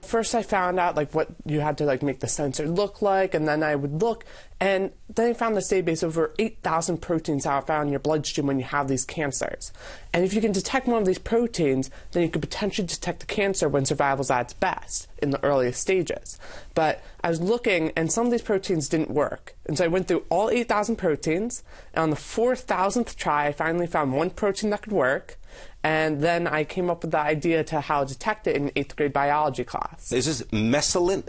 First I found out like what you had to like make the sensor look like, and then I would look, and then I found this database over 8,000 proteins out found in your bloodstream when you have these cancers. And if you can detect one of these proteins, then you could potentially detect the cancer when survival is at its best, in the earliest stages. But I was looking, and some of these proteins didn't work. And so I went through all 8,000 proteins, and on the 4,000th try, I finally found one protein that could work. And then I came up with the idea to how to detect it in 8th grade biology class. Is this mesothelin?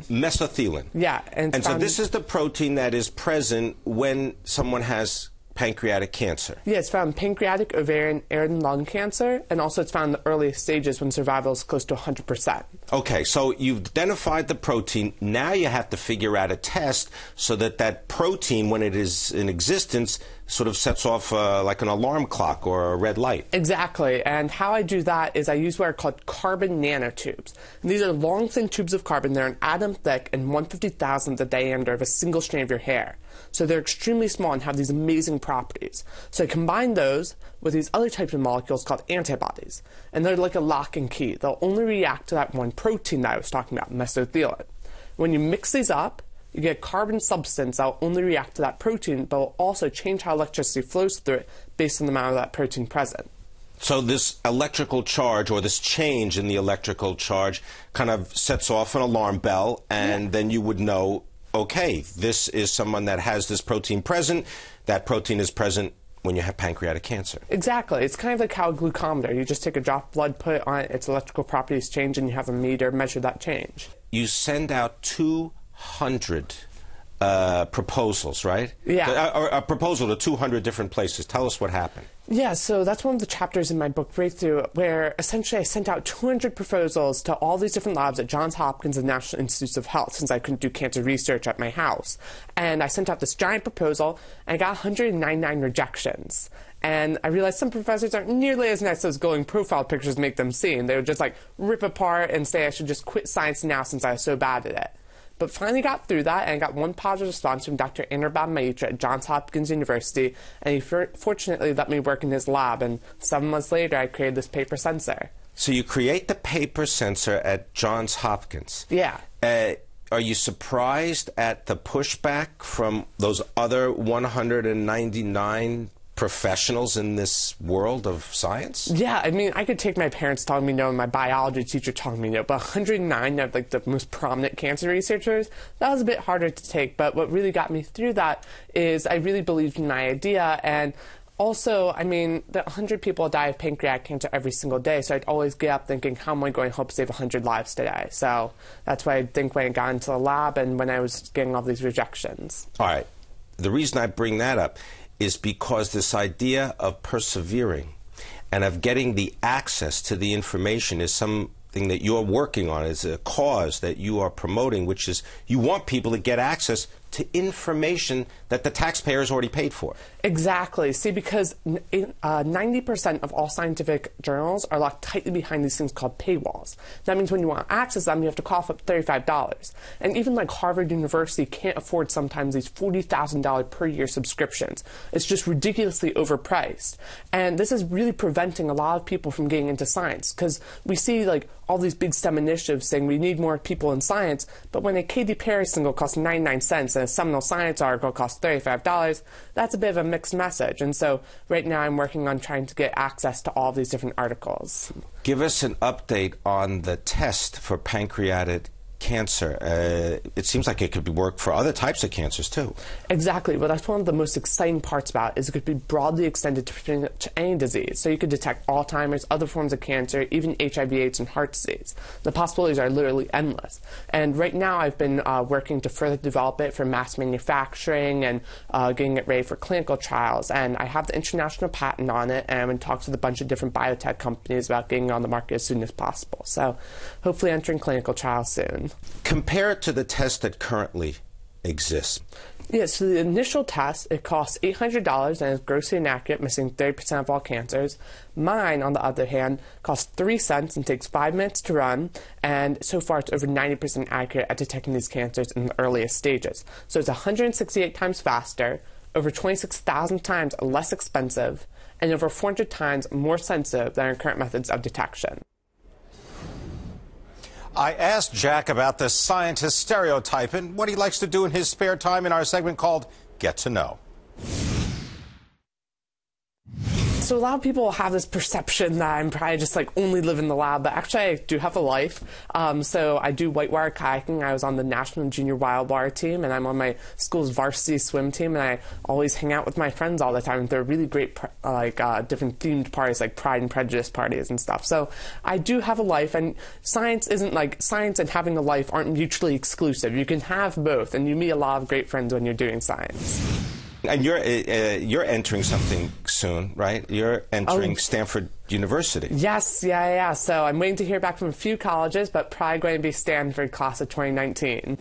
Mesothelin. Yeah. And so this is the protein that is present when someone has pancreatic cancer. Yeah, it's found in pancreatic, ovarian, and lung cancer, and also it's found in the earliest stages when survival is close to 100%. Okay, so you've identified the protein. Now you have to figure out a test so that that protein, when it is in existence, sort of sets off like an alarm clock or a red light. Exactly, and how I do that is I use what are called carbon nanotubes. And these are long, thin tubes of carbon. They're an atom thick and 1/50,000th the diameter of a single strand of your hair. So they're extremely small and have these amazing properties. So I combine those with these other types of molecules called antibodies. And they're like a lock and key. They'll only react to that one protein that I was talking about, mesothelin. When you mix these up, you get a carbon substance that will only react to that protein, but will also change how electricity flows through it based on the amount of that protein present. So this electrical charge, or this change in the electrical charge, kind of sets off an alarm bell, and then you would know, okay, this is someone that has this protein present. That protein is present when you have pancreatic cancer. Exactly. It's kind of like how a glucometer, you just take a drop of blood, put it on it, its electrical properties change, and you have a meter measure that change. You send out 200 proposals, right? Yeah. Or a proposal to 200 different places. Tell us what happened. Yeah, so that's one of the chapters in my book, Breakthrough, where essentially I sent out 200 proposals to all these different labs at Johns Hopkins and National Institutes of Health, since I couldn't do cancer research at my house. And I sent out this giant proposal, and I got 199 rejections. And I realized some professors aren't nearly as nice as glowing profile pictures make them seem. They would just like rip apart and say I should just quit science now since I was so bad at it. But finally got through that, and I got one positive response from Dr. Andraka at Johns Hopkins University, and he fortunately let me work in his lab, and 7 months later I created this paper sensor. So you create the paper sensor at Johns Hopkins. Yeah. Are you surprised at the pushback from those other 199 professionals in this world of science? Yeah, I mean, I could take my parents telling me no and my biology teacher telling me no, but 109 of like the most prominent cancer researchers, that was a bit harder to take. But what really got me through that is I really believed in my idea. And also, I mean, 100 people die of pancreatic cancer every single day, so I'd always get up thinking, how am I going to help save 100 lives today? So that's what I think when I got into the lab and when I was getting all these rejections. All right. The reason I bring that up is because this idea of persevering and of getting the access to the information is something that you're working on. It's a cause that you are promoting, which is you want people to get access to information that the taxpayers already paid for. Exactly. See, because 90% of all scientific journals are locked tightly behind these things called paywalls. That means when you want to access them, you have to cough up $35. And even like Harvard University can't afford sometimes these $40,000 per year subscriptions. It's just ridiculously overpriced. And this is really preventing a lot of people from getting into science, because we see like all these big STEM initiatives saying we need more people in science, but when a Katy Perry single costs 99 cents and a seminal science article costs $35, that's a bit of a mixed message. And so right now I'm working on trying to get access to all these different articles. Give us an update on the test for pancreatic cancer. It seems like it could be worked for other types of cancers too. Exactly. Well, that's one of the most exciting parts about it, is it could be broadly extended to any disease. So you could detect Alzheimer's, other forms of cancer, even HIV/AIDS and heart disease. The possibilities are literally endless. And right now I've been working to further develop it for mass manufacturing and getting it ready for clinical trials. And I have the international patent on it, and I'm in talks with a bunch of different biotech companies about getting it on the market as soon as possible. So hopefully entering clinical trials soon. Compare it to the test that currently exists. Yeah, so the initial test, it costs $800 and is grossly inaccurate, missing 30% of all cancers. Mine, on the other hand, costs 3 cents and takes 5 minutes to run, and so far it's over 90% accurate at detecting these cancers in the earliest stages. So it's 168 times faster, over 26,000 times less expensive, and over 400 times more sensitive than our current methods of detection. I asked Jack about the scientist stereotype and what he likes to do in his spare time in our segment called Get to Know. So a lot of people have this perception that I'm probably just like only live in the lab, but actually I do have a life. So I do whitewater kayaking. I was on the national junior wildwater team, and I'm on my school's varsity swim team, and I always hang out with my friends all the time. They're really great, different themed parties, like Pride and Prejudice parties and stuff. So I do have a life, and science isn't like science and having a life aren't mutually exclusive. You can have both, and you meet a lot of great friends when you're doing science. And you're entering something soon, right? You're entering Stanford University. Yes, yeah. So I'm waiting to hear back from a few colleges, but probably going to be Stanford class of 2019.